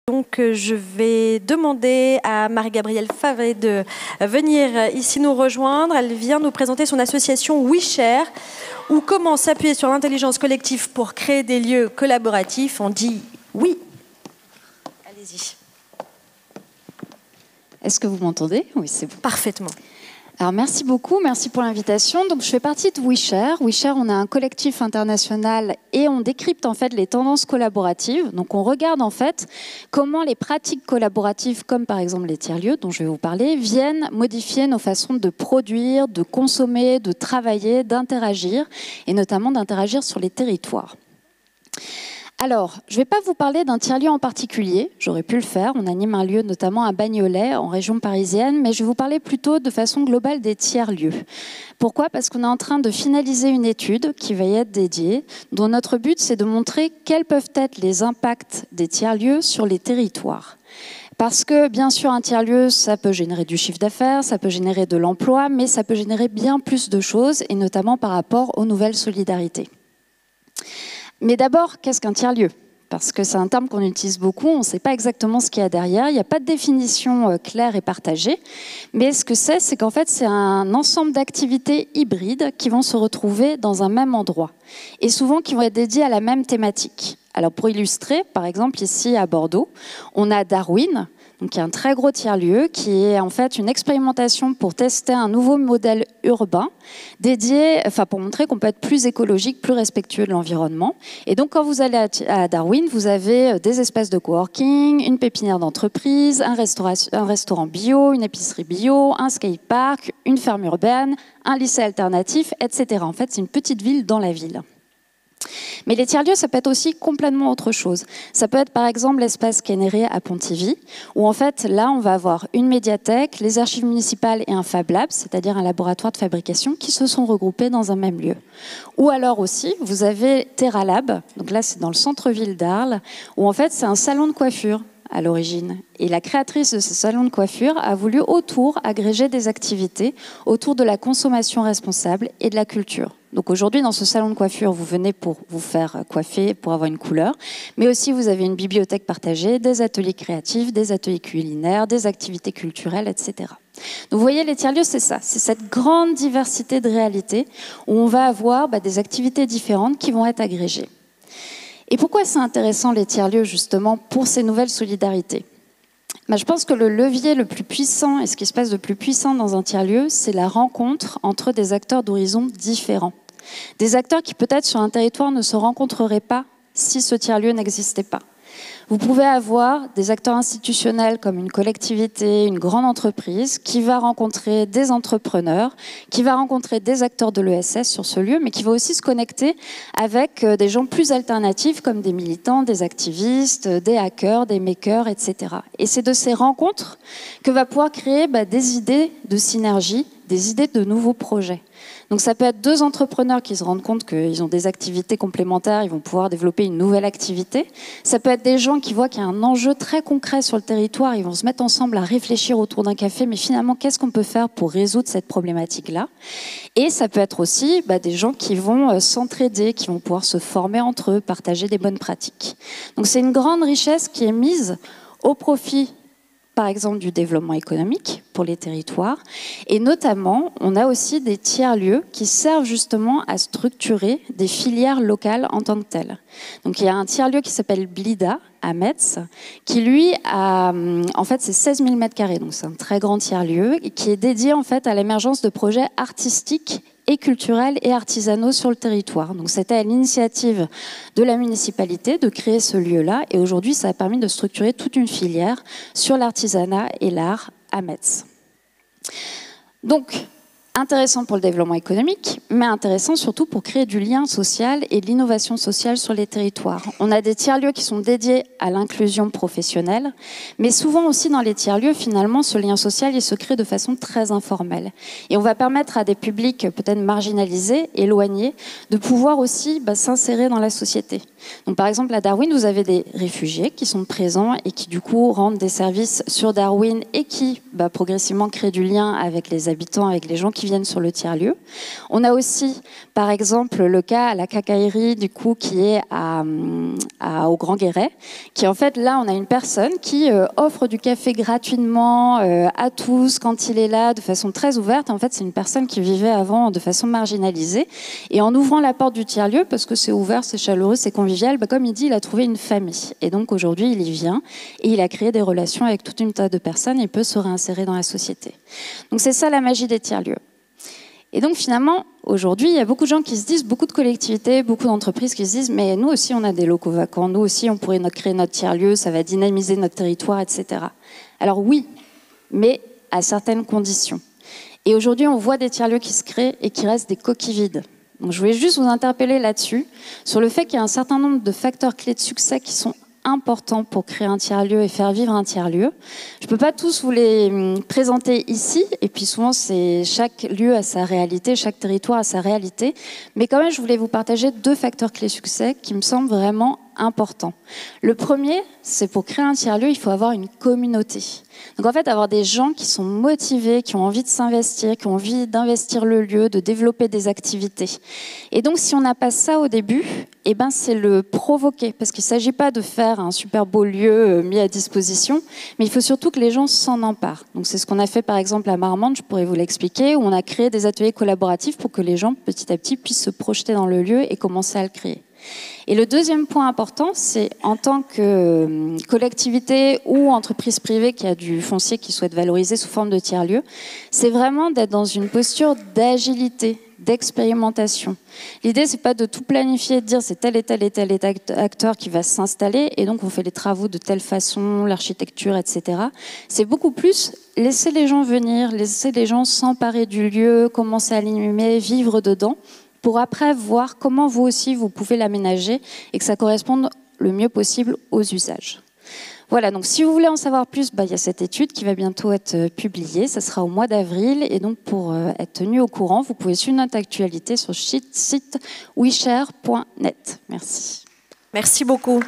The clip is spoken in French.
Donc, je vais demander à Marie-Gabrielle Favet de venir ici nous rejoindre. Elle vient nous présenter son association WeShare, où comment s'appuyer sur l'intelligence collective pour créer des lieux collaboratifs. On dit oui. Allez-y. Est-ce que vous m'entendez? Oui, c'est bon. Parfaitement. Alors, merci beaucoup, merci pour l'invitation. Donc, je fais partie de WeShare. WeShare, on a un collectif international et on décrypte en fait les tendances collaboratives. Donc, on regarde en fait comment les pratiques collaboratives, comme par exemple les tiers-lieux, dont je vais vous parler, viennent modifier nos façons de produire, de consommer, de travailler, d'interagir, et notamment d'interagir sur les territoires. Alors, je ne vais pas vous parler d'un tiers-lieu en particulier, j'aurais pu le faire, on anime un lieu notamment à Bagnolet, en région parisienne, mais je vais vous parler plutôt de façon globale des tiers-lieux. Pourquoi? Parce qu'on est en train de finaliser une étude qui va y être dédiée, dont notre but c'est de montrer quels peuvent être les impacts des tiers-lieux sur les territoires. Parce que, bien sûr, un tiers-lieu, ça peut générer du chiffre d'affaires, ça peut générer de l'emploi, mais ça peut générer bien plus de choses, et notamment par rapport aux nouvelles solidarités. Mais d'abord, qu'est-ce qu'un tiers-lieu? Parce que c'est un terme qu'on utilise beaucoup, on ne sait pas exactement ce qu'il y a derrière, il n'y a pas de définition claire et partagée, mais ce que c'est qu'en fait c'est un ensemble d'activités hybrides qui vont se retrouver dans un même endroit, et souvent qui vont être dédiées à la même thématique. Alors pour illustrer, par exemple ici à Bordeaux, on a Darwin, donc il y a un très gros tiers-lieu qui est en fait une expérimentation pour tester un nouveau modèle urbain dédié, pour montrer qu'on peut être plus écologique, plus respectueux de l'environnement. Et donc quand vous allez à Darwin, vous avez des espaces de coworking, une pépinière d'entreprise, un restaurant bio, une épicerie bio, un skatepark, une ferme urbaine, un lycée alternatif, etc. En fait, c'est une petite ville dans la ville. Mais les tiers-lieux, ça peut être aussi complètement autre chose. Ça peut être par exemple l'espace Canary à Pontivy, où en fait là on va avoir une médiathèque, les archives municipales et un Fab Lab, c'est-à-dire un laboratoire de fabrication qui se sont regroupés dans un même lieu. Ou alors aussi, vous avez Terra Lab, donc là c'est dans le centre-ville d'Arles, où en fait c'est un salon de coiffure à l'origine. Et la créatrice de ce salon de coiffure a voulu autour agréger des activités autour de la consommation responsable et de la culture. Donc aujourd'hui, dans ce salon de coiffure, vous venez pour vous faire coiffer, pour avoir une couleur, mais aussi vous avez une bibliothèque partagée, des ateliers créatifs, des ateliers culinaires, des activités culturelles, etc. Donc vous voyez, les tiers-lieux, c'est ça, c'est cette grande diversité de réalités où on va avoir des activités différentes qui vont être agrégées. Et pourquoi c'est intéressant les tiers-lieux justement pour ces nouvelles solidarités? Je pense que le levier le plus puissant et ce qui se passe de plus puissant dans un tiers-lieu, c'est la rencontre entre des acteurs d'horizons différents. Des acteurs qui peut-être sur un territoire ne se rencontreraient pas si ce tiers-lieu n'existait pas. Vous pouvez avoir des acteurs institutionnels comme une collectivité, une grande entreprise qui va rencontrer des entrepreneurs, qui va rencontrer des acteurs de l'ESS sur ce lieu, mais qui va aussi se connecter avec des gens plus alternatifs comme des militants, des activistes, des hackers, des makers, etc. Et c'est de ces rencontres que va pouvoir créer des idées de synergie, des idées de nouveaux projets. Donc ça peut être deux entrepreneurs qui se rendent compte qu'ils ont des activités complémentaires, ils vont pouvoir développer une nouvelle activité. Ça peut être des gens qui voient qu'il y a un enjeu très concret sur le territoire, ils vont se mettre ensemble à réfléchir autour d'un café, mais finalement, qu'est-ce qu'on peut faire pour résoudre cette problématique-là? Et ça peut être aussi des gens qui vont s'entraider, qui vont pouvoir se former entre eux, partager des bonnes pratiques. Donc c'est une grande richesse qui est mise au profit par exemple du développement économique pour les territoires. Et notamment, on a aussi des tiers-lieux qui servent justement à structurer des filières locales en tant que telles. Donc il y a un tiers-lieu qui s'appelle Blida à Metz, qui lui a, en fait, c'est 16 000 m², donc c'est un très grand tiers-lieu, qui est dédié en fait à l'émergence de projets artistiques et culturels et artisanaux sur le territoire. Donc c'était à l'initiative de la municipalité de créer ce lieu-là, et aujourd'hui ça a permis de structurer toute une filière sur l'artisanat et l'art à Metz. Donc intéressant pour le développement économique, mais intéressant surtout pour créer du lien social et de l'innovation sociale sur les territoires. On a des tiers-lieux qui sont dédiés à l'inclusion professionnelle, mais souvent aussi dans les tiers-lieux, finalement, ce lien social, il se crée de façon très informelle. Et on va permettre à des publics peut-être marginalisés, éloignés, de pouvoir aussi s'insérer dans la société. Donc par exemple, à Darwin, vous avez des réfugiés qui sont présents et qui du coup rendent des services sur Darwin et qui progressivement créent du lien avec les habitants, avec les gens qui qui viennent sur le tiers-lieu. On a aussi, par exemple, le cas à la Cacaillerie, du coup, qui est au Grand Guéret, qui en fait, là, on a une personne qui offre du café gratuitement à tous quand il est là, de façon très ouverte. En fait, c'est une personne qui vivait avant de façon marginalisée. Et en ouvrant la porte du tiers-lieu, parce que c'est ouvert, c'est chaleureux, c'est convivial, comme il dit, il a trouvé une famille. Et donc, aujourd'hui, il y vient et il a créé des relations avec toute une tas de personnes et peut se réinsérer dans la société. Donc, c'est ça la magie des tiers-lieux. Et donc finalement, aujourd'hui, il y a beaucoup de gens qui se disent, beaucoup de collectivités, beaucoup d'entreprises qui se disent, mais nous aussi, on a des locaux vacants, nous aussi, on pourrait créer notre tiers-lieu, ça va dynamiser notre territoire, etc. Alors oui, mais à certaines conditions. Et aujourd'hui, on voit des tiers-lieux qui se créent et qui restent des coquilles vides. Donc je voulais juste vous interpeller là-dessus, sur le fait qu'il y a un certain nombre de facteurs clés de succès qui sont important pour créer un tiers-lieu et faire vivre un tiers-lieu. Je ne peux pas tous vous les présenter ici, et puis souvent, chaque lieu a sa réalité, chaque territoire a sa réalité, mais quand même, je voulais vous partager 2 facteurs clés succès qui me semblent vraiment importants. Le premier, c'est pour créer un tiers-lieu, il faut avoir une communauté. Donc en fait, avoir des gens qui sont motivés, qui ont envie de s'investir, qui ont envie d'investir le lieu, de développer des activités. Et donc, si on n'a pas ça au début, eh ben, c'est le provoquer, parce qu'il ne s'agit pas de faire un super beau lieu mis à disposition, mais il faut surtout que les gens s'en emparent. Donc c'est ce qu'on a fait par exemple à Marmande, je pourrais vous l'expliquer, où on a créé des ateliers collaboratifs pour que les gens petit à petit puissent se projeter dans le lieu et commencer à le créer. Et le deuxième point important, c'est en tant que collectivité ou entreprise privée qui a du foncier qui souhaite valoriser sous forme de tiers-lieu, c'est vraiment d'être dans une posture d'agilité, d'expérimentation. L'idée, c'est pas de tout planifier, de dire c'est tel et tel et tel acteur qui va s'installer et donc on fait les travaux de telle façon, l'architecture, etc. C'est beaucoup plus laisser les gens venir, laisser les gens s'emparer du lieu, commencer à l'inhumer, vivre dedans, pour après voir comment vous aussi vous pouvez l'aménager et que ça corresponde le mieux possible aux usages. Voilà, donc si vous voulez en savoir plus, il y a cette étude qui va bientôt être publiée, ça sera au mois d'avril, et donc pour être tenu au courant, vous pouvez suivre notre actualité sur le site weshare.net. Merci. Merci beaucoup.